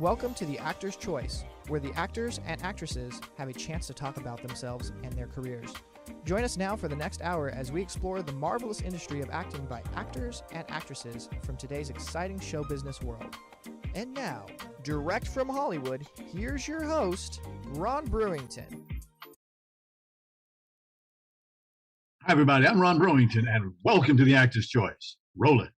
Welcome to the Actor's Choice, where the actors and actresses have a chance to talk about themselves and their careers. Join us now for the next hour as we explore the marvelous industry of acting by actors and actresses from today's exciting show business world. And now, direct from Hollywood, here's your host, Ron Brewington. Hi, everybody. I'm Ron Brewington, and welcome to the Actor's Choice. Roll it.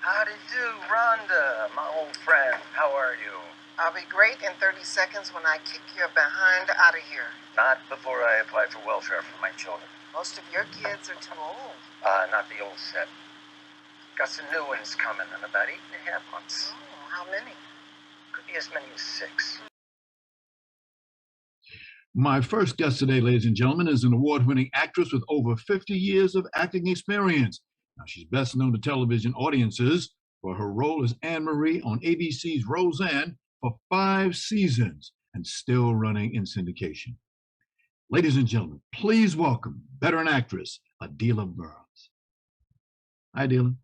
Howdy do, Rhonda, my old friend. How are you? I'll be great in 30 seconds when I kick your behind out of here. Not before I apply for welfare for my children. Most of your kids are too old. Not the old set. Got some new ones coming in about 8.5 months. Oh, how many? Could be as many as 6. My first guest today, ladies and gentlemen, is an award-winning actress with over 50 years of acting experience. Now, she's best known to television audiences for her role as Anne-Marie on ABC's Roseanne for 5 seasons and still running in syndication. Ladies and gentlemen, please welcome veteran actress Adilah Burns. Hi, Adilah.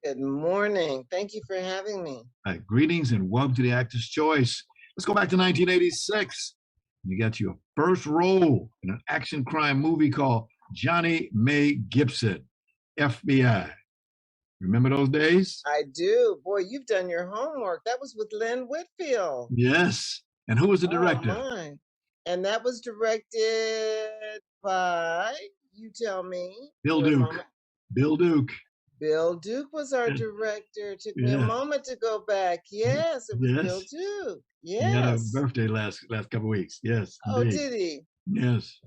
Good morning. Thank you for having me. Greetings and welcome to the Actor's Choice. Let's go back to 1986. You got your first role in an action crime movie called Johnny May Gibson, FBI. Remember those days? I do. Boy, you've done your homework. That was with Lynn Whitfield. Yes. And who was the director? Oh, my. And that was directed by, you tell me. Bill Duke. Bill Duke. Bill Duke was our director. It took me a moment to go back. Yes, it was Bill Duke. Yes. He had a birthday last couple of weeks. Yes. Oh, indeed. did he? Yes.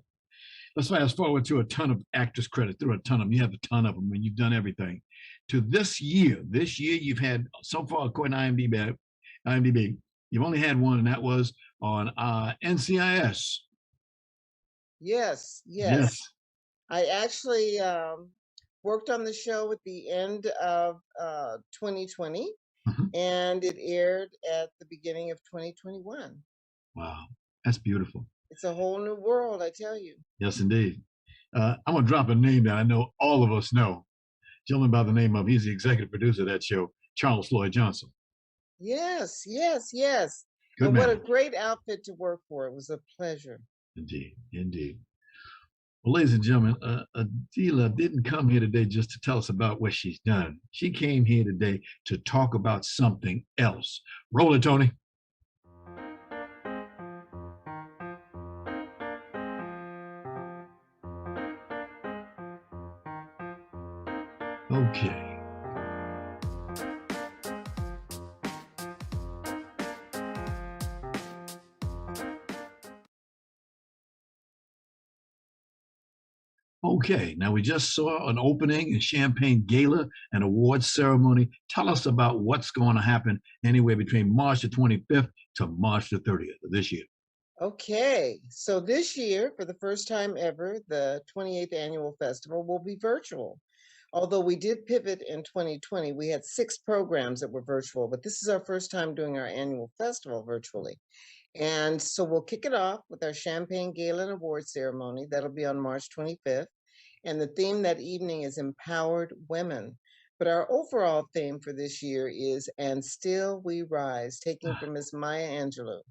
Let's fast forward to a ton of actors credit, through a ton of them. You have a ton of them, and you've done everything. To this year you've had, so far, according to IMDb, you've only had one, and that was on NCIS. Yes. I actually worked on the show at the end of 2020, and it aired at the beginning of 2021. Wow, that's beautiful. It's a whole new world, I tell you. Yes, indeed. I'm going to drop a name that I know all of us know. Gentleman by the name of, he's the executive producer of that show, Charles Floyd Johnson. Yes. Good But man. what a great outfit to work for. It was a pleasure. Indeed. Well, ladies and gentlemen, Adilah didn't come here today just to tell us about what she's done. She came here today to talk about something else. Roll it, Tony. Okay. Okay, now we just saw an opening and champagne gala and awards ceremony. Tell us about what's going to happen anywhere between March the 25th to March the 30th of this year. Okay, so this year, for the first time ever, the 28th annual festival will be virtual. Although we did pivot in 2020, we had 6 programs that were virtual, but this is our first time doing our annual festival virtually. And so we'll kick it off with our Champagne Gala and Award Ceremony. That'll be on March 25th. And the theme that evening is Empowered Women. But our overall theme for this year is And Still We Rise, taking from Ms. Maya Angelou.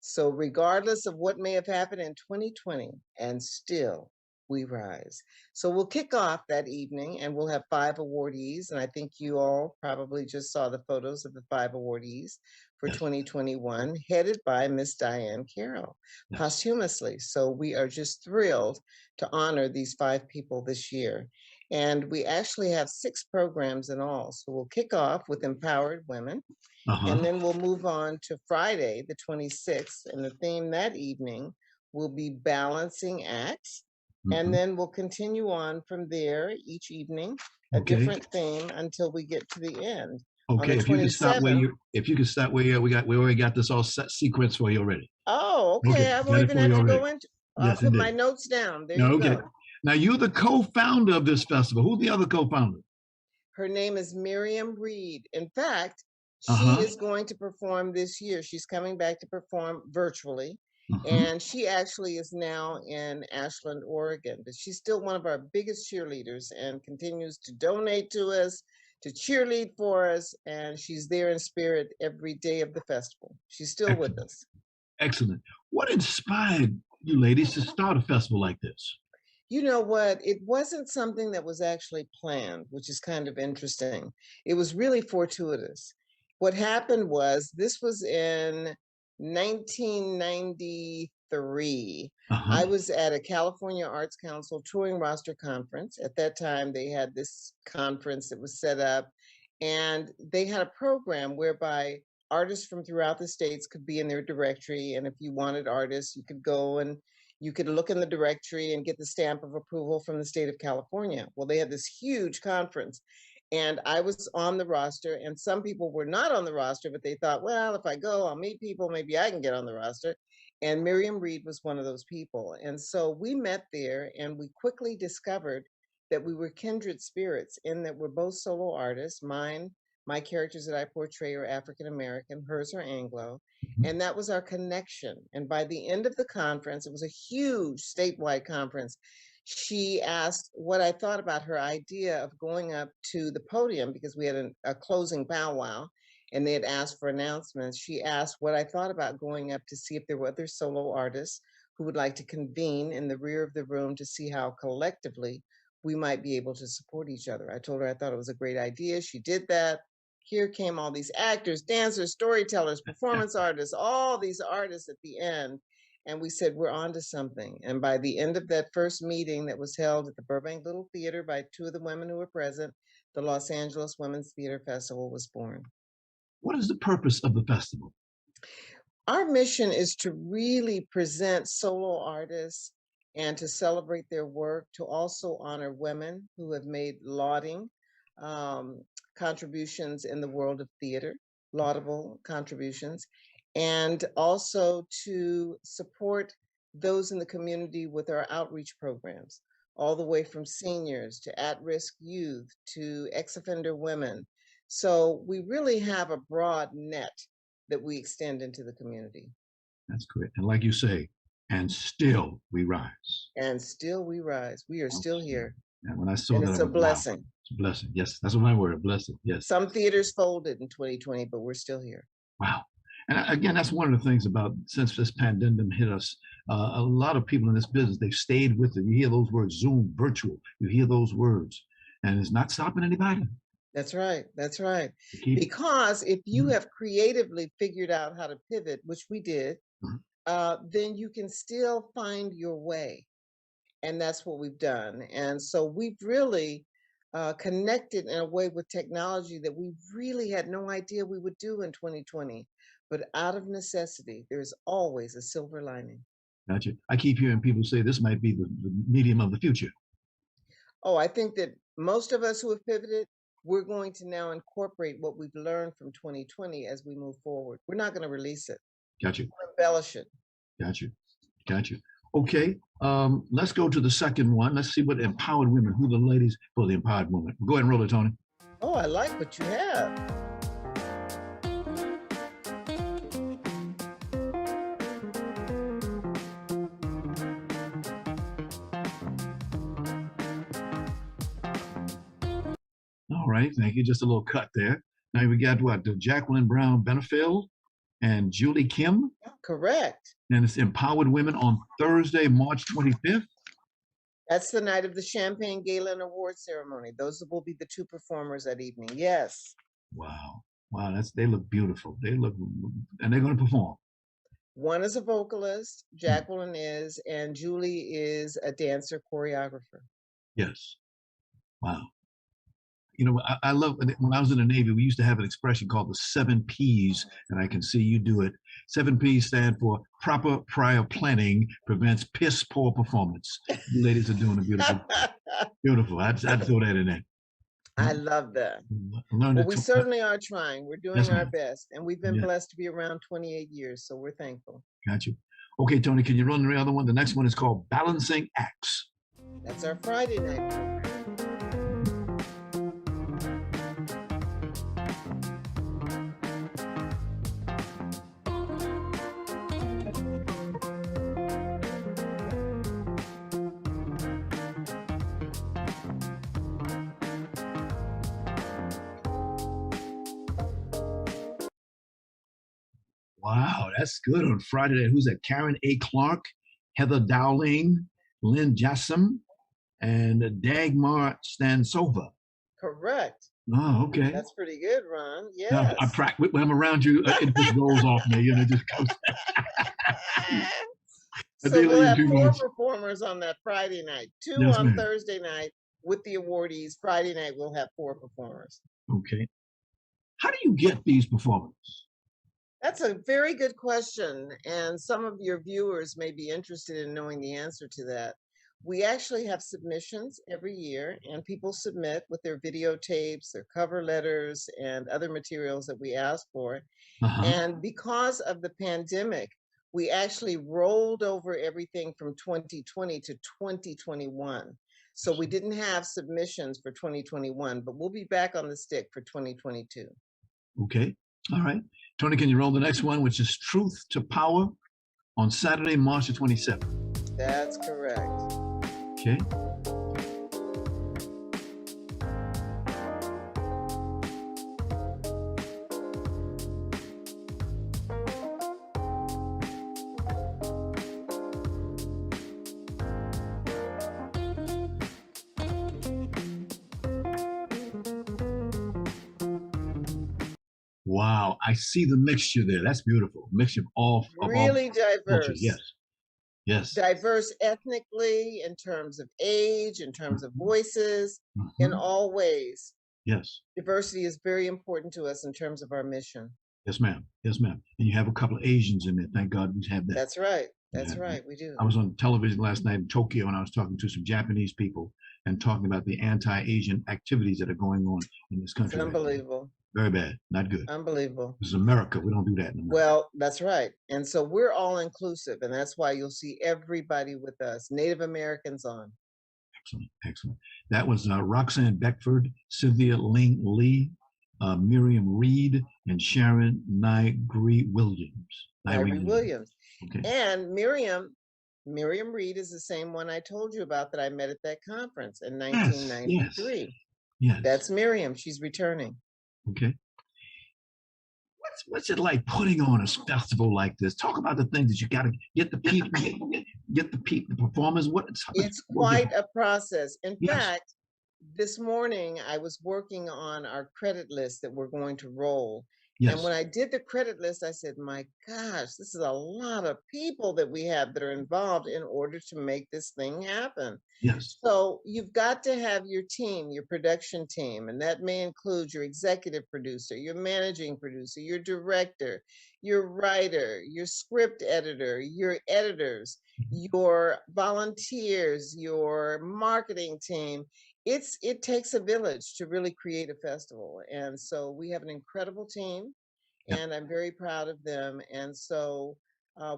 So regardless of what may have happened in 2020, and still we rise. So we'll kick off that evening and we'll have 5 awardees. And I think you all probably just saw the photos of the 5 awardees for 2021, headed by Miss Diane Carroll, posthumously. So we are just thrilled to honor these 5 people this year. And we actually have 6 programs in all. So we'll kick off with Empowered Women. And then we'll move on to Friday, the 26th. And the theme that evening will be Balancing Acts. And then we'll continue on from there each evening, a different theme until we get to the end. Okay, if you can stop where you we already got this all set sequence for you already. Oh, okay. I won't even have to go into. I'll put my notes down. There you go. Now you're the co-founder of this festival. Who's the other co-founder? Her name is Miriam Reed. In fact, She is going to perform this year. She's coming back to perform virtually. And she actually is now in Ashland, Oregon. But she's still one of our biggest cheerleaders and continues to donate to us, to cheerlead for us. And she's there in spirit every day of the festival. She's still with us. Excellent. What inspired you ladies to start a festival like this? You know what? It wasn't something that was actually planned, which is kind of interesting. It was really fortuitous. What happened was, this was in 1993. I was at a California Arts Council touring roster conference. At that time, they had this conference that was set up, and they had a program whereby artists from throughout the states could be in their directory. And if you wanted artists, you could go and you could look in the directory and get the stamp of approval from the state of California. Well, they had this huge conference, and I was on the roster, and some people were not on the roster, but they thought, well, if I go, I'll meet people, maybe I can get on the roster. And Miriam Reed was one of those people. And so we met there, and we quickly discovered that we were kindred spirits in that we're both solo artists. My characters that I portray are African-American, hers are Anglo. And that was our connection. And by the end of the conference, it was a huge statewide conference, she asked what I thought about her idea of going up to the podium, because we had a closing powwow and they had asked for announcements. She asked what I thought about going up to see if there were other solo artists who would like to convene in the rear of the room to see how collectively we might be able to support each other. I told her I thought it was a great idea. She did that. Here came all these actors, dancers, storytellers, performance artists, all these artists at the end. And we said, we're on to something. And by the end of that first meeting that was held at the Burbank Little Theater by two of the women who were present, the Los Angeles Women's Theater Festival was born. What is the purpose of the festival? Our mission is to really present solo artists and to celebrate their work, to also honor women who have made lauding contributions in the world of theater, laudable contributions, and also to support those in the community with our outreach programs, all the way from seniors to at-risk youth to ex-offender women. So we really have a broad net that we extend into the community. That's great. And like you say, and still we rise. And still we rise. We are still here. And when I saw and that, it's a blessing. Wow, it's a blessing. Yes, that's my word, a blessing. Yes. Some theaters folded in 2020, but we're still here. Wow. And again, that's one of the things about, since this pandemic hit us, a lot of people in this business, they've stayed with it. You hear those words, Zoom, virtual, you hear those words, and it's not stopping anybody. That's right. That's right. Because if you have creatively figured out how to pivot, which we did, then you can still find your way. And that's what we've done. And so we've really connected in a way with technology that we really had no idea we would do in 2020. But out of necessity, there's always a silver lining. Gotcha. I keep hearing people say this might be the medium of the future. Oh, I think that most of us who have pivoted, we're going to now incorporate what we've learned from 2020 as we move forward. We're not going to release it. Gotcha. We'll embellish it. Gotcha. Gotcha. Okay, let's go to the second one. Let's see what empowered women, who the ladies for the empowered women. Go ahead and roll it, Tony. Oh, I like what you have. All right, thank you. Just a little cut there. Now we got what? Jacqueline Brown Benefield and Julie Kim. Correct. And it's Empowered Women on Thursday, March 25th. That's the night of the Champagne Gala and Award Ceremony. Those will be the two performers that evening. Yes. Wow. Wow, they look beautiful. They look, and they're going to perform. One is a vocalist, Jacqueline is, and Julie is a dancer choreographer. Yes. Wow. You know, I love, when I was in the Navy, we used to have an expression called the 7 Ps, and I can see you do it. 7 Ps stand for proper prior planning prevents piss poor performance. You ladies are doing a beautiful, beautiful. I'd throw that in there. I love that. Well, we certainly are trying. We're doing our best, and we've been blessed to be around 28 years, so we're thankful. Got you. Okay, Tony, can you run the other one? The next one is called Balancing Acts. That's our Friday night program. Wow, that's good on Friday night. Who's that? Karen A. Clark, Heather Dowling, Lynn Jassam, and Dagmar Stansova. Correct. Oh, okay. That's pretty good, Ron. I Yes. practice when I'm around you. It just rolls off me, it just comes. So Adilah, we'll you have do 4 much. performers on that Friday night, 2 Yes, on ma'am. Thursday night with the awardees. Friday night we'll have 4 performers. Okay. How do you get these performers? That's a very good question, and some of your viewers may be interested in knowing the answer to that. We actually have submissions every year, and people submit with their videotapes, their cover letters, and other materials that we ask for. And because of the pandemic, we actually rolled over everything from 2020 to 2021. So we didn't have submissions for 2021, but we'll be back on the stick for 2022. Okay. All right. Tony, can you roll the next one, which is Truth to Power on Saturday, March the 27th? That's correct. Okay. Wow, I see the mixture there. That's beautiful. Mixture of all Really diverse. cultures. Yes. Yes. Diverse ethnically, in terms of age, in terms of voices, in all ways. Yes. Diversity is very important to us in terms of our mission. Yes, ma'am. Yes, ma'am. And you have a couple of Asians in there. Thank God we have that. That's right. That's right. We do. I was on television last night in Tokyo, and I was talking to some Japanese people and talking about the anti-Asian activities that are going on in this country. It's unbelievable. Very bad. Not good. Unbelievable. This is America. We don't do that anymore. Well, that's right. And so we're all inclusive, and that's why you'll see everybody with us. Native Americans on. Excellent. Excellent. That was Roxanne Beckford, Cynthia Ling Lee, Miriam Reed, and Sharon Nygre Williams. Nygre Williams. Okay. And Miriam Reed is the same one I told you about that I met at that conference in 1993. Yes. That's Miriam. She's returning. Okay. What's it like putting on a festival like this? Talk about the things that you got to get the people, get the performers. It's quite a process. In fact, this morning I was working on our credit list that we're going to roll. Yes. And when I did the credit list, I said, my gosh, this is a lot of people that we have that are involved in order to make this thing happen. Yes. So you've got to have your team, your production team, and that may include your executive producer, your managing producer, your director, your writer, your script editor, your editors, your volunteers, your marketing team. It takes a village to really create a festival. And so we have an incredible team, and I'm very proud of them. And so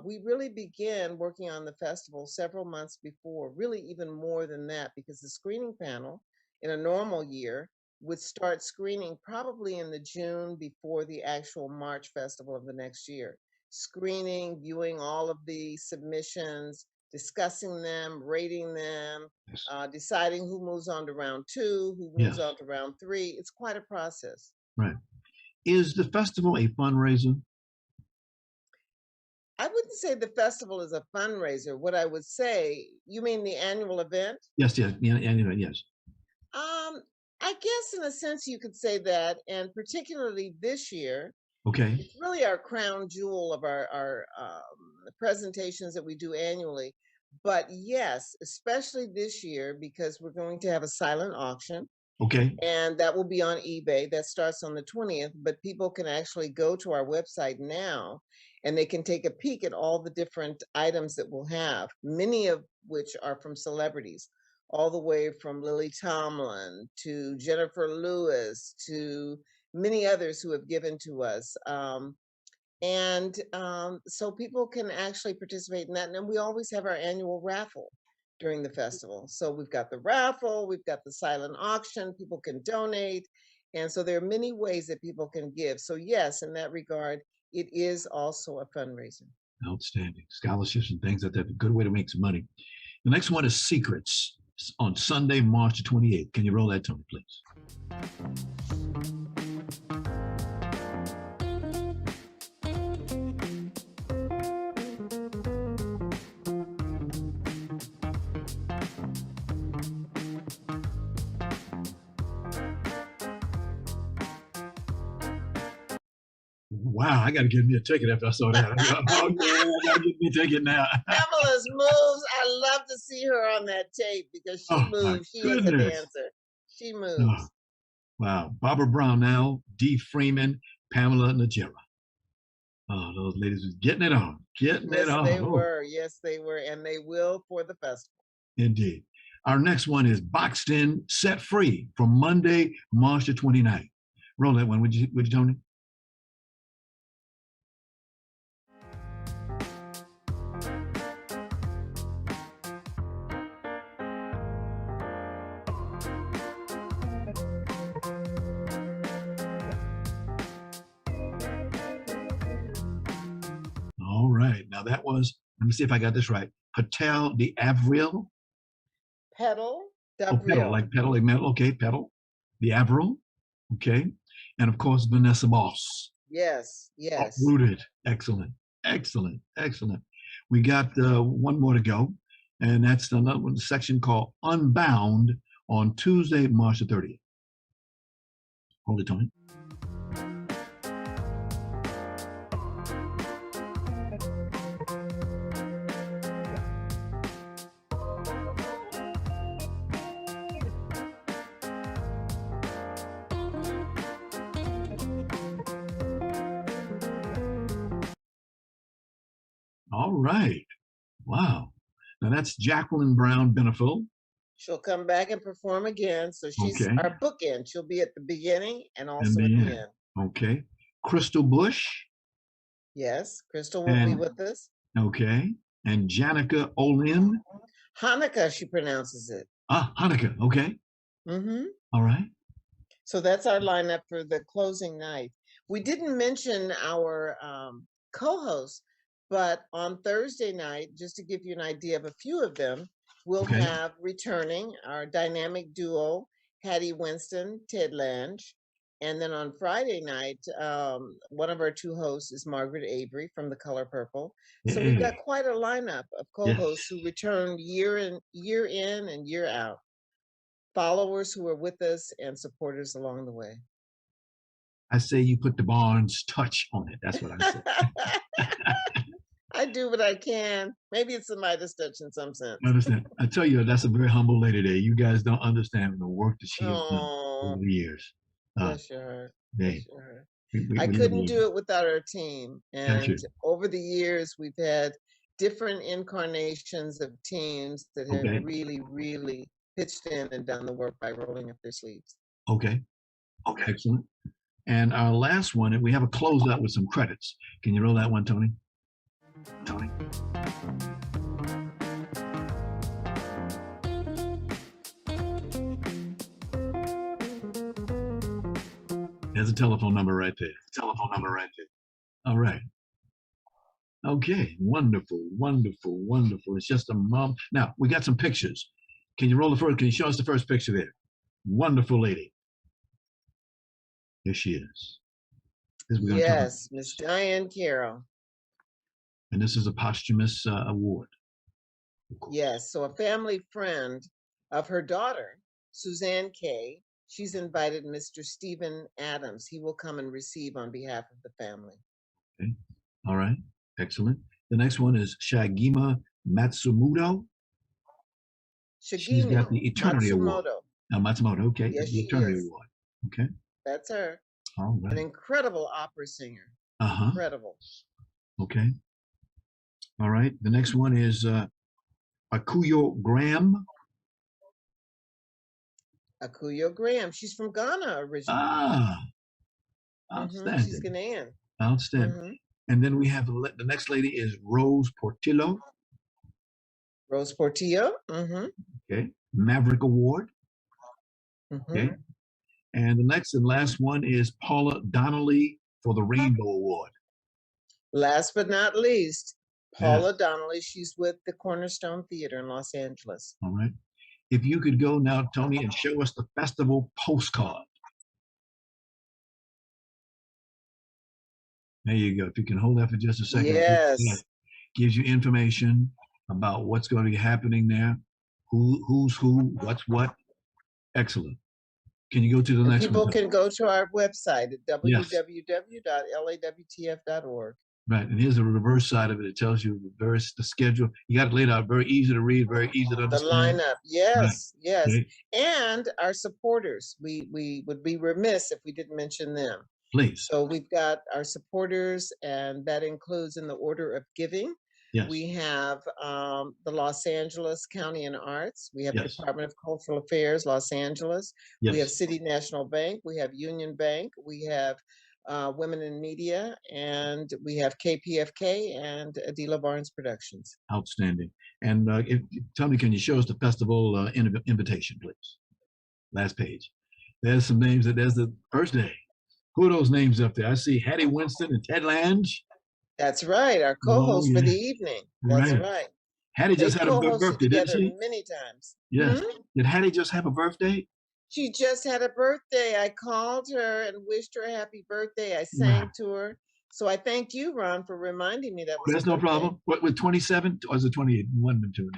we really began working on the festival several months before, really even more than that, because the screening panel in a normal year would start screening probably in the June before the actual March festival of the next year. Screening, viewing all of the submissions, discussing them, rating them, deciding who moves on to round 2, who moves on to round 3. It's quite a process. Right. Is the festival a fundraiser? I wouldn't say the festival is a fundraiser. What I would say, you mean the annual event? Yes, yes, yes. I guess in a sense you could say that, and particularly this year, it's really our crown jewel of our presentations that we do annually. But yes, especially this year, because we're going to have a silent auction. Okay. And that will be on eBay. That starts on the 20th, but people can actually go to our website now and they can take a peek at all the different items that we'll have, many of which are from celebrities, all the way from Lily Tomlin to Jennifer Lewis to many others who have given to us. So people can actually participate in that. And then we always have our annual raffle during the festival. So we've got the raffle, we've got the silent auction, people can donate. And so there are many ways that people can give. So yes, in that regard, it is also a fundraiser. Outstanding. Scholarships and things like that. A good way to make some money. The next one is Secrets on Sunday, March 28th. Can you roll that, Tony, please? Wow, I got to get me a ticket after I saw that. Oh, yeah, I got to get me a ticket now. Pamela's moves. I love to see her on that tape because she Oh, my moves. She is a goodness. dancer. She Oh, moves. wow. Barbara Brownell, Dee Freeman, Pamela Najera. Oh, those ladies was getting it on. Getting it Yes, on. they Oh, were. Yes, they were. And they will for the festival. indeed. Our next one is Boxed In, Set Free from Monday, March the 29th. Roll that one, would you, Tony? All right. Now that was, let me see if I got this right. Patel de Avril. Pedal, Oh, pedal, like pedal, like metal. Okay, pedal. The Avril. Okay. And of course, Vanessa Boss. Yes, yes. Uprooted. Excellent. Excellent. Excellent. We got one more to go. And that's another one, section called Unbound on Tuesday, March the 30th. Hold it, Tony. All right. Wow. Now that's Jacqueline Brown Benefield. She'll come back and perform again. So she's Okay. our bookend. She'll be at the beginning and also And at the end. Okay. Crystal Bush. Yes, Crystal will be with us. Okay. And Janica Olin. Hanukkah, she pronounces it. Ah, Hanukkah. Okay. Mm-hmm. All right. So that's our lineup for the closing night. We didn't mention our co-hosts, but on Thursday night, just to give you an idea of a few of them, we'll have returning our dynamic duo, Hattie Winston, Ted Lange. And then on Friday night, one of our two hosts is Margaret Avery from The Color Purple. So we've got quite a lineup of co-hosts who return year in and year out. Followers who are with us and supporters along the way. I say you put the Barnes touch on it. That's what I say. I do what I can. Maybe it's a Midas touch in some sense. I understand. I tell you, that's a very humble lady there. You guys don't understand the work that she has done over the years. Bless your heart. Bless your heart. We I couldn't do it without our team. And over the years, we've had different incarnations of teams that have really, really pitched in and done the work by rolling up their sleeves. Okay. Excellent. And our last one, and we have a closeout with some credits. Can you roll that one, Tony? There's a telephone number right there. All right. Okay. Wonderful, wonderful, wonderful. It's just a mom. Now, we got some pictures. Can you roll the first? Can you show us the first picture there? Wonderful lady. Here she is. Yes, Miss Diane Carroll. And this is a posthumous award. Yes, so a family friend of her daughter, Suzanne Kay, she's invited Mr. Stephen Adams. He will come and receive on behalf of the family. Okay. All right. Excellent. The next one is Shagima Matsumoto. She's got the Eternity Award. Matsumoto. Okay. Yes, the Eternity Award. Okay. That's her. All right. An incredible opera singer. Incredible. Okay. All right. The next one is Akuyo Graham. Akuyo Graham. She's from Ghana originally. Outstanding. She's Ghanaian. Outstanding. And then we have the next lady is Rose Portillo. Rose Portillo. Okay. Maverick Award. Okay. And the next and last one is Paula Donnelly for the Rainbow Award. Last but not least, Paula Donnelly. She's with the Cornerstone Theater in Los Angeles. All right. If you could go now, Tony, and show us the festival postcard. There you go. If you can hold that for just a second. Yes. Gives you information about what's going to be happening there, who's who, what's what. Excellent. Can you go to the And next people one? can go to our website at Yes. www.lawtf.org. Right, and here's the reverse side of it. It tells you the schedule. You got it laid out very easy to read, very easy to The understand. lineup, yes, Right. yes. Okay. And our supporters. We would be remiss if we didn't mention them. Please. So we've got our supporters, and that includes in the order of giving. Yes. We have the Los Angeles County and Arts. We have the Yes. Department of Cultural Affairs, Los Angeles. Yes. We have City National Bank. We have Union Bank. We have Women in Media, and we have KPFK and Adilah Barnes Productions. Outstanding. And tell me, can you show us the festival invitation, please? Last page. There's some names. There's the first day. Who are those names up there? I see Hattie Winston and Ted Lange. That's right, our co-host for the evening. That's right. Hattie just had a birthday, didn't she? Many times. Yes. Did Hattie just have a birthday? She just had a birthday. I called her and wished her a happy birthday. I sang to her. So I thank you, Ron, for reminding me that was That's no problem. What, with 27 or is it 28? One of them two.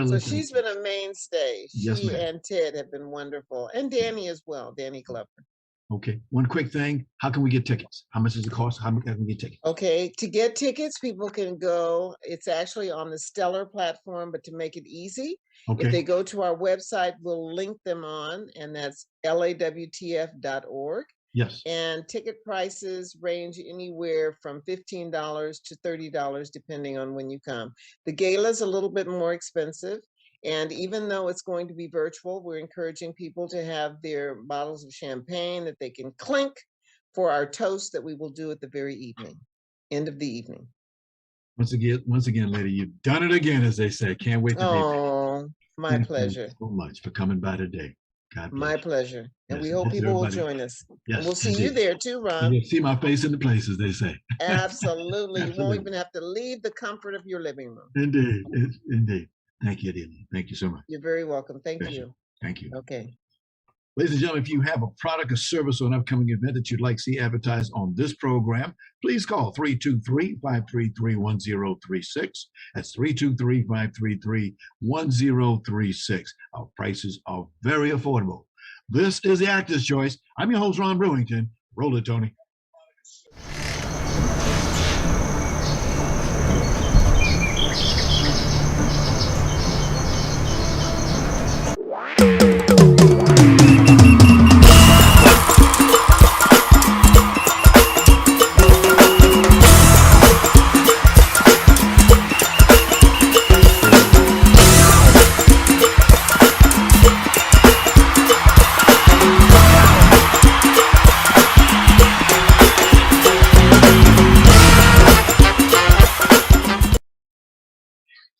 So she's been a mainstay. Yes, she ma'am. and Ted have been wonderful. And Danny as well, Danny Glover. Okay. One quick thing. How can we get tickets? How much does it cost? How can we get tickets? Okay. To get tickets, people can go. It's actually on the Stellar platform, but to make it easy, if they go to our website, we'll link them on, and that's lawtf.org. Yes. And ticket prices range anywhere from $15 to $30, depending on when you come. The gala is a little bit more expensive. And even though it's going to be virtual, we're encouraging people to have their bottles of champagne that they can clink for our toast that we will do at the very end of the evening. Once again, lady, you've done it again, as they say. Can't wait to be there. Oh, my pleasure. Thank you so much for coming by today. God bless. My pleasure. And Yes, we hope people will join us. Yes, and we'll see you there too, Ron. You'll see my face in the place, as they say. Absolutely. You won't even have to leave the comfort of your living room. Indeed. Indeed. Thank you, Adilah. Thank you so much. You're very welcome. Thank you. Thank you. Okay. Ladies and gentlemen, if you have a product or service or an upcoming event that you'd like to see advertised on this program, please call 323-533-1036. That's 323-533-1036. Our prices are very affordable. This is the Actor's Choice. I'm your host, Ron Brewington. Roll it, Tony.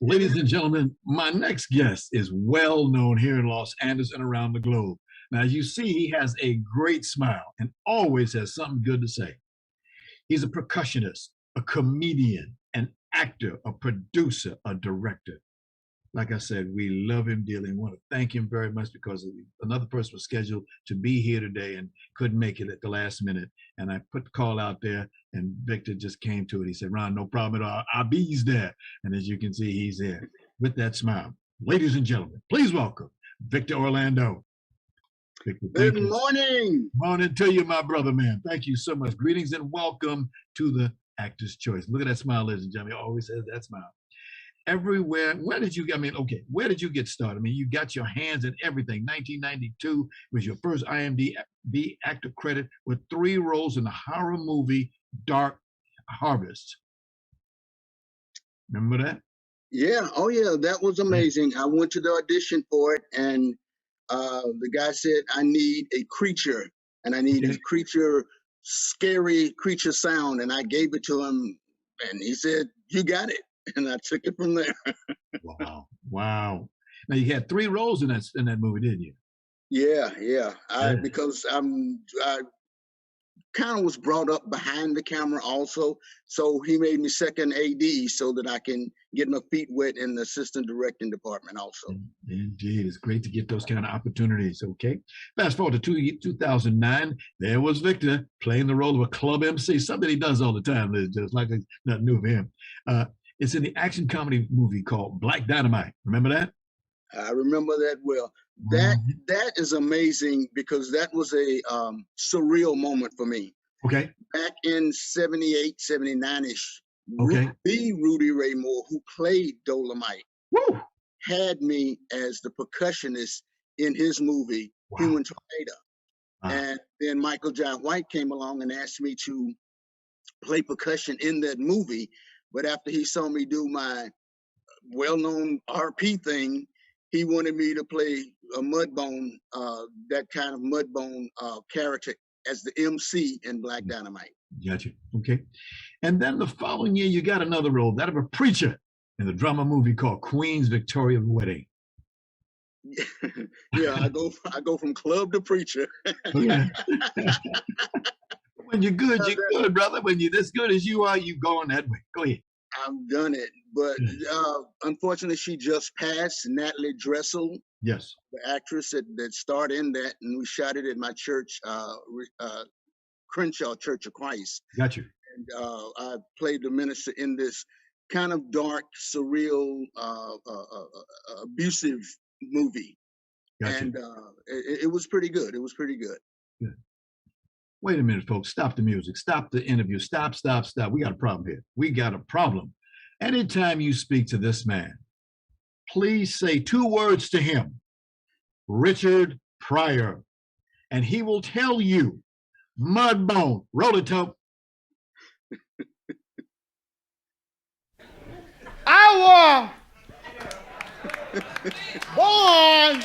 Ladies and gentlemen, my next guest is well known here in Los Angeles and around the globe. Now, as you see, he has a great smile and always has something good to say. He's a percussionist, a comedian, an actor, a producer, a director. Like I said, we love him dearly and want to thank him very much because another person was scheduled to be here today and couldn't make it at the last minute. And I put the call out there and Victor just came to it. He said, Ron, no problem at all. I'll be there. And as you can see, he's there with that smile. Ladies and gentlemen, please welcome Victor Orlando. Victor, good morning. Morning to you, my brother, man. Thank you so much. Greetings and welcome to the Actor's Choice. Look at that smile, ladies and gentlemen. He always has that smile. Everywhere. Where did you get started? I mean, you got your hands in everything. 1992 was your first IMDb actor credit with 3 roles in the horror movie Dark Harvest. Remember that? Yeah. Oh, yeah. That was amazing. I went to the audition for it, and the guy said, I need a creature, and I need a creature, scary creature sound, and I gave it to him, and he said, you got it. And I took it from there. Wow. Now you had 3 roles in that movie, didn't you? Yeah. Because I kind of was brought up behind the camera also. So he made me second AD so that I can get my feet wet in the assistant directing department also. Indeed. It's great to get those kind of opportunities. Okay. Fast forward to 2009. There was Victor playing the role of a club MC, something he does all the time. Just like it's nothing new for him. It's in the action comedy movie called Black Dynamite. Remember that? I remember that well. That is amazing because that was a surreal moment for me. Okay. Back in 78, 79-ish, Okay. the Rudy Ray Moore, who played Dolomite, Woo! had me as the percussionist in his movie, Human Tornado. And then Michael John White came along and asked me to play percussion in that movie. But after he saw me do my well-known RP thing, he wanted me to play a Mudbone, that kind of Mudbone character as the MC in Black Dynamite. Gotcha. Okay. And then the following year, you got another role, that of a preacher in the drama movie called Queen's Victoria's Wedding. Yeah, I go from club to preacher. Yeah. When you're good, brother. When you're as good as you are, you going that way. Go ahead. I've done it, but unfortunately, she just passed. Natalie Dressel, yes, the actress that starred in that, and we shot it at my church, Crenshaw Church of Christ. Got you. And I played the minister in this kind of dark, surreal, abusive movie. Gotcha. And it was pretty good. It was pretty good. Good. Wait a minute, folks. Stop the music. Stop the interview. Stop. We got a problem here. We got a problem. Anytime you speak to this man, please say 2 words to him. Richard Pryor. And he will tell you, Mudbone, roll it, Tope. I was born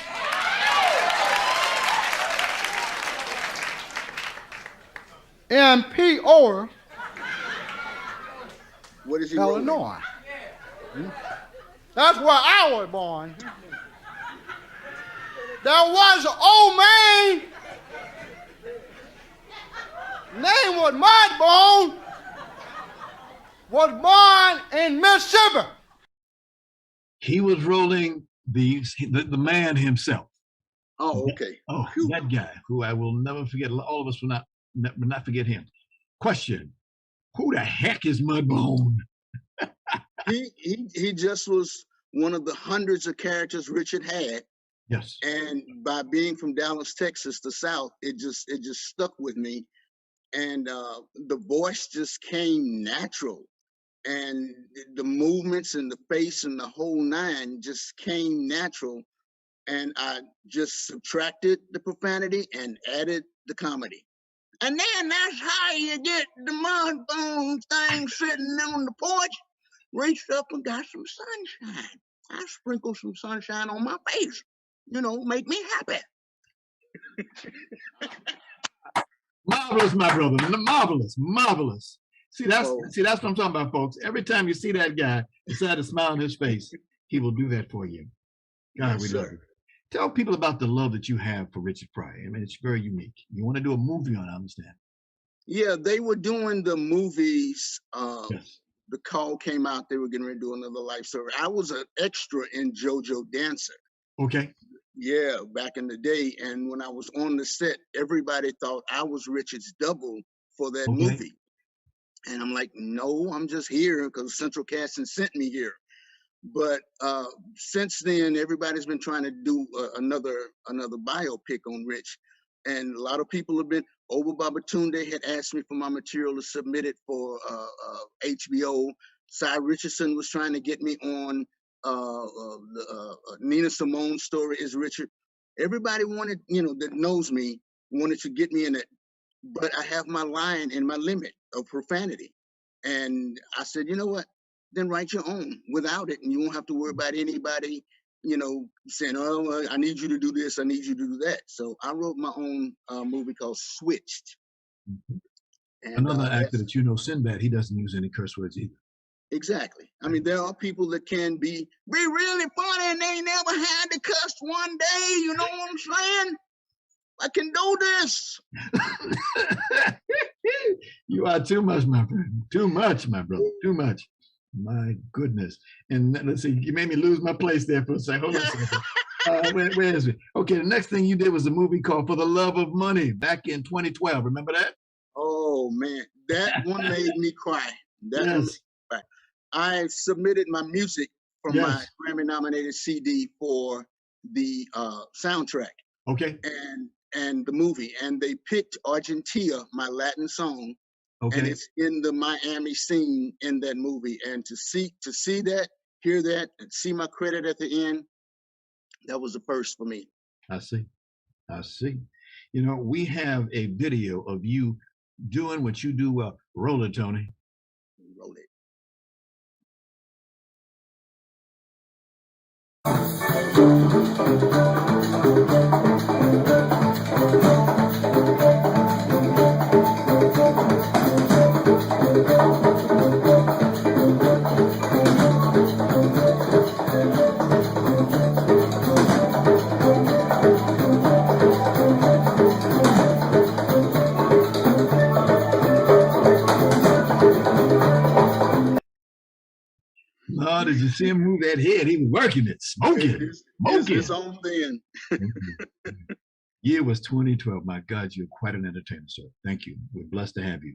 in Peoria, what is he Illinois. That's where I was born. There was an old man, name was Mudbone, was born in Mississippi. He was rolling the man himself. Oh, okay. Oh, that guy who I will never forget. All of us will not forget him. Question: who the heck is Mudbone? he just was one of the hundreds of characters Richard had. Yes. And by being from Dallas, Texas, the South, it just stuck with me, and the voice just came natural, and the movements and the face and the whole nine just came natural, and I just subtracted the profanity and added the comedy. And then that's how you get the Mudbone thing sitting on the porch, reached up and got some sunshine. I sprinkled some sunshine on my face, make me happy. Marvelous, my brother. Marvelous. See, that's what I'm talking about, folks. Every time you see that guy, inside a smile on his face, he will do that for you. God, we love you. Tell people about the love that you have for Richard Pryor. I mean, it's very unique. You want to do a movie on it, I understand. Yeah, they were doing the movies. Yes. The call came out, they were getting ready to do another life story. I was an extra in JoJo Dancer. Okay. Yeah, back in the day. And when I was on the set, everybody thought I was Richard's double for that movie. And I'm like, no, I'm just here because Central Casting sent me here. But since then, everybody's been trying to do another biopic on Rich. And a lot of people have been, Oba Babatunde had asked me for my material to submit it for HBO. Cy Richardson was trying to get me on Nina Simone's story is Richard. Everybody wanted, that knows me, wanted to get me in it. But I have my line and my limit of profanity. And I said, you know what? Then write your own without it, and you won't have to worry about anybody, saying, oh, I need you to do this, I need you to do that. So I wrote my own movie called Switched. And, another actor that Sinbad, he doesn't use any curse words either. Exactly. I mean, there are people that can be really funny and they never had to cuss one day, you know what I'm saying? I can do this. You are too much, my friend. Too much, my brother. Too much. My goodness. And let's see, you made me lose my place there for a second. Hold on a second. Where is it? Okay, the next thing you did was a movie called For the Love of Money back in 2012. Remember that? Oh, man. That one made me cry. That yes. One made me cry. I submitted my music from my Grammy-nominated CD for the soundtrack Okay. and the movie, and they picked Argentina, my Latin song, Okay. and it's in the Miami scene in that movie. And to see that, hear that, and see my credit at the end, that was the first for me. I see. I see. You know, we have a video of you doing what you do well. Roll it, Tony. Roll it. Oh, did you see him move that head? He was working it, smoking. It's his own thing. Year was 2012. My God, you're quite an entertainer, sir. Thank you. We're blessed to have you.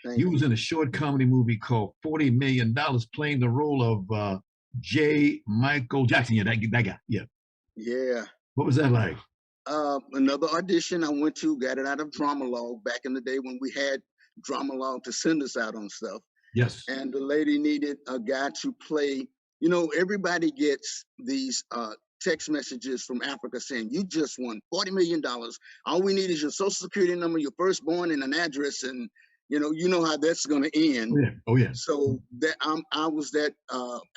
Thank You you. was in a short comedy movie called $40 Million, playing the role of J. Michael Jackson. Yeah, that guy. Yeah. Yeah. What was that like? Another audition I went to, got it out of Dramalog back in the day when we had Dramalog to send us out on stuff. Yes. And the lady needed a guy to play. You know, everybody gets these text messages from Africa saying, you just won $40 million. All we need is your social security number, your firstborn, and an address. And, you know how that's going to end. Oh, yeah. Oh, yeah. So that I was that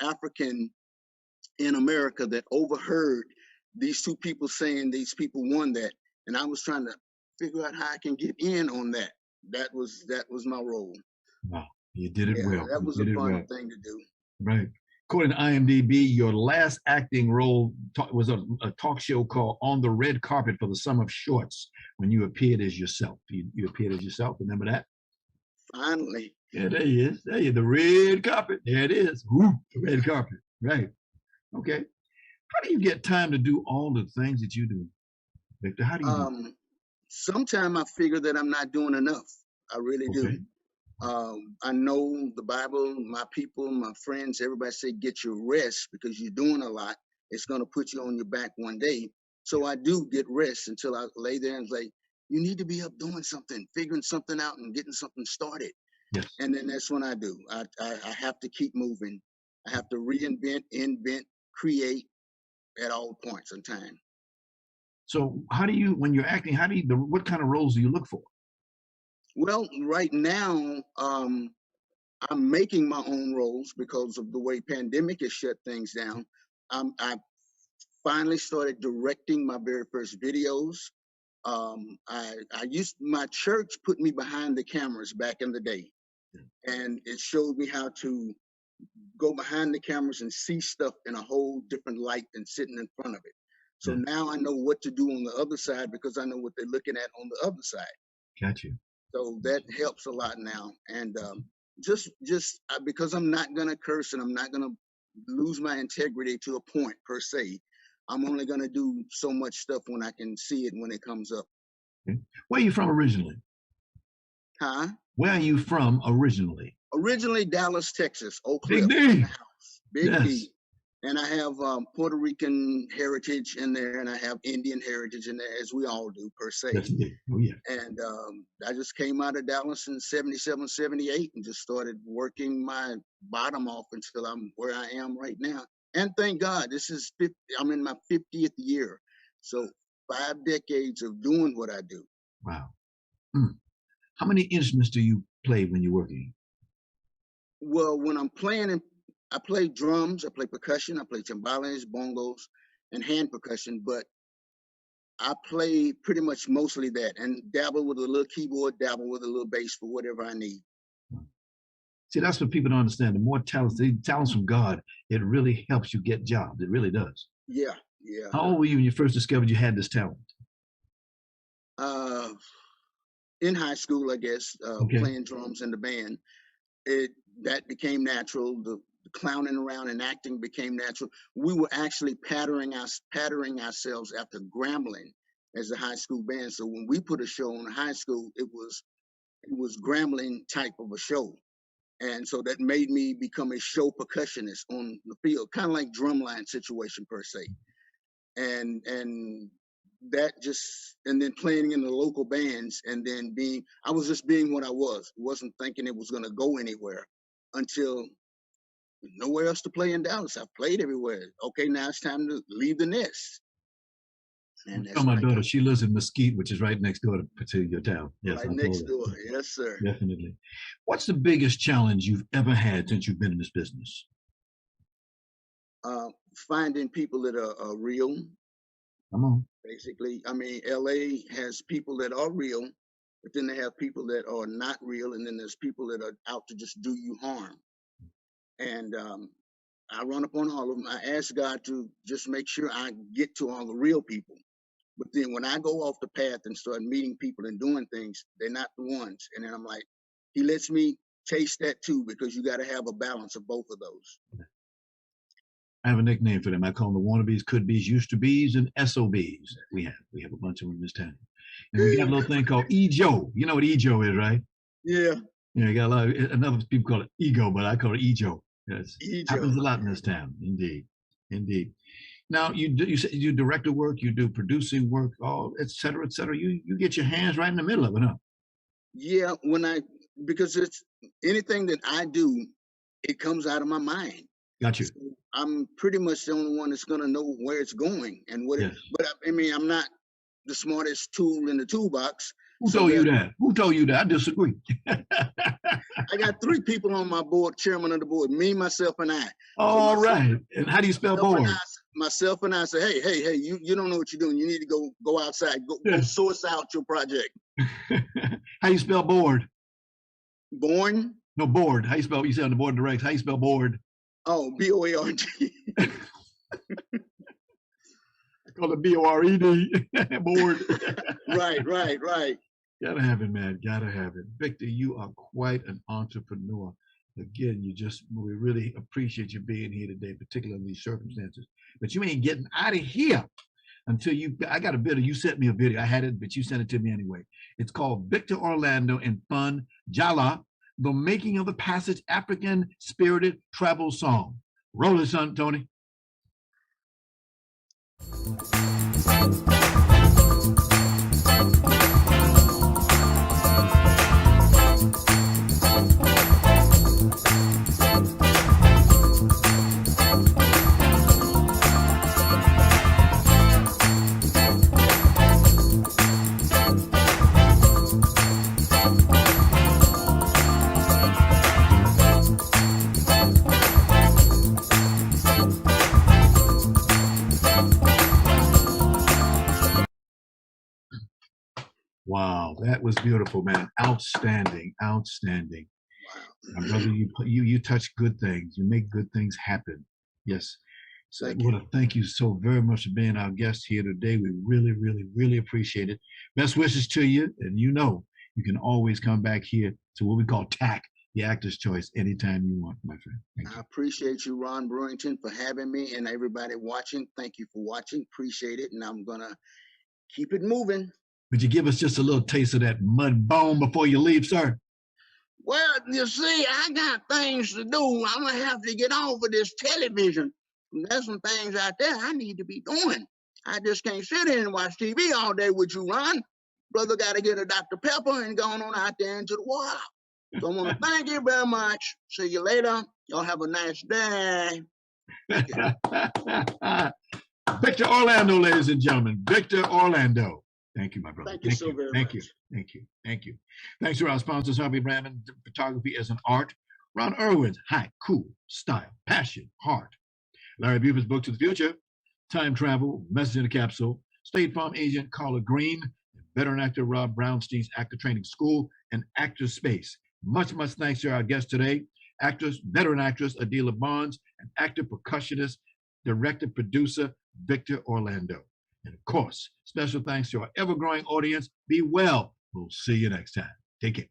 African in America that overheard these two people saying these people won that. And I was trying to figure out how I can get in on that. That was my role. Wow. You did it well. That was a fun thing to do. Right. According to IMDb, your last acting role was a talk show called On the Red Carpet for the Sum of Shorts, when you appeared as yourself. You appeared as yourself. Remember that? Finally. Yeah, there he is. There you the red carpet. There it is. Woo, the red carpet. Right. Okay. How do you get time to do all the things that you do, Victor? How do you do it? Sometimes I figure that I'm not doing enough. I really do. I know the Bible, my people, my friends, everybody say get your rest because you're doing a lot. It's going to put you on your back one day. So I do get rest until I lay there and say, you need to be up doing something, figuring something out and getting something started. Yes. And then that's when I do. I have to keep moving. I have to reinvent, invent, create at all points in time. So how do you, when you're acting, what kind of roles do you look for? Well, right now, I'm making my own roles because of the way pandemic has shut things down. I finally started directing my very first videos. My church put me behind the cameras back in the day, and it showed me how to go behind the cameras and see stuff in a whole different light than sitting in front of it. So now I know what to do on the other side because I know what they're looking at on the other side. Got you. So that helps a lot now. And just because I'm not going to curse and I'm not going to lose my integrity to a point per se, I'm only going to do so much stuff when I can see it when it comes up. Okay. Where are you from originally? Huh? Where are you from originally? Originally Dallas, Texas, Oak Cliff. Big D. Big D. And I have Puerto Rican heritage in there, and I have Indian heritage in there, as we all do, per se. Yes, oh, yeah. And I just came out of Dallas in 77, 78, and just started working my bottom off until I'm where I am right now. And thank God, I'm in my 50th year. So 5 decades of doing what I do. Wow. How many instruments do you play when you're working? Well, when I'm playing, I play drums, I play percussion, I play timbales, bongos, and hand percussion, but I play pretty much mostly that and dabble with a little keyboard, dabble with a little bass for whatever I need. See, that's what people don't understand. The more talents from God, it really helps you get jobs. It really does. Yeah, yeah. How old were you when you first discovered you had this talent? In high school, I guess, playing drums in the band. That became natural. The clowning around and acting became natural. We were actually patterning ourselves after Grambling as a high school band. So when we put a show on high school, it was Grambling type of a show. And so that made me become a show percussionist on the field, kind of like drumline situation per se. and that just, and then playing in the local bands, and then I was just being what I was. Wasn't thinking it was gonna go anywhere until nowhere else to play in Dallas. I've played everywhere. Okay, now it's time to leave the nest. And that's my when daughter, she lives in Mesquite, which is right next door to your town. Yes, right next door. Yes, sir. Definitely. What's the biggest challenge you've ever had since you've been in this business? Finding people that are real. Come on. Basically, I mean, LA has people that are real, but then they have people that are not real, and then there's people that are out to just do you harm. And I run up on all of them. I ask God to just make sure I get to all the real people. But then when I go off the path and start meeting people and doing things, they're not the ones. And then I'm like, he lets me taste that too, because you got to have a balance of both of those. I have a nickname for them. I call them the wannabes, could be's, used to be's, and SOBs. We have a bunch of them in this town. And we got a little thing called E-Joe. You know what E-Joe is, right? Yeah. You got a lot of, another people call it ego, but I call it E-Joe. Yes. E-Joe. Happens a lot in this town. Indeed. Now you say you do director work, you do producing work, all et cetera, et cetera. You get your hands right in the middle of it, huh? Yeah, because it's anything that I do, it comes out of my mind. Got you. So I'm pretty much the only one that's gonna know where it's going and what yes. But I mean, I'm not the smartest tool in the toolbox. Who told you that? Who told you that? I disagree. I got 3 people on my board, chairman of the board, me, myself, and I. All so right. And how do you spell board? Myself and I say, hey, you don't know what you're doing. You need to go outside, go source out your project. How you spell board? Born? No, board. How you spell? You said on the board of directors. How you spell board? Oh, B-O-A-R-D. I call it B-O-R-E-D. Board. Right. Gotta have it, man. Gotta have it. Victor, you are quite an entrepreneur. Again, we really appreciate you being here today, particularly in these circumstances. But you ain't getting out of here until I got a video. You sent me a video. I had it, but you sent it to me anyway. It's called Victor Orlando and Fun Jala, the making of the passage African spirited travel song. Roll it, son, Tony. Wow, that was beautiful, man. Outstanding. Wow. My brother, you touch good things. You make good things happen. Yes. So I want to thank you so very much for being our guest here today. We really, really, really appreciate it. Best wishes to you. And you can always come back here to what we call TAC, the Actor's Choice, anytime you want, my friend. Thank you. I appreciate you, Ron Brewington, for having me, and everybody watching. Thank you for watching. Appreciate it. And I'm going to keep it moving. Would you give us just a little taste of that mud bone before you leave, sir? Well, you see, I got things to do. I'm going to have to get off of this television. There's some things out there I need to be doing. I just can't sit here and watch TV all day with you, Ron. Brother got to get a Dr. Pepper and going on out there into the water. So I want to thank you very much. See you later. Y'all have a nice day. Victor Orlando, ladies and gentlemen. Victor Orlando. Thank you, my brother. Thank you so very much. Thank you. Thanks to our sponsors, Harvey Brandon, Photography as an Art. Ron Irwin's High, Cool, Style, Passion, Heart. Larry Buford's Book to the Future. Time Travel, Message in a Capsule. State Farm Agent Carla Green. Veteran actor Rob Brownstein's Actor Training School and Actor Space. Much thanks to our guest today, veteran actress Adilah Barnes, and actor, percussionist, director, producer Victor Orlando. And of course, special thanks to our ever-growing audience. Be well. We'll see you next time. Take care.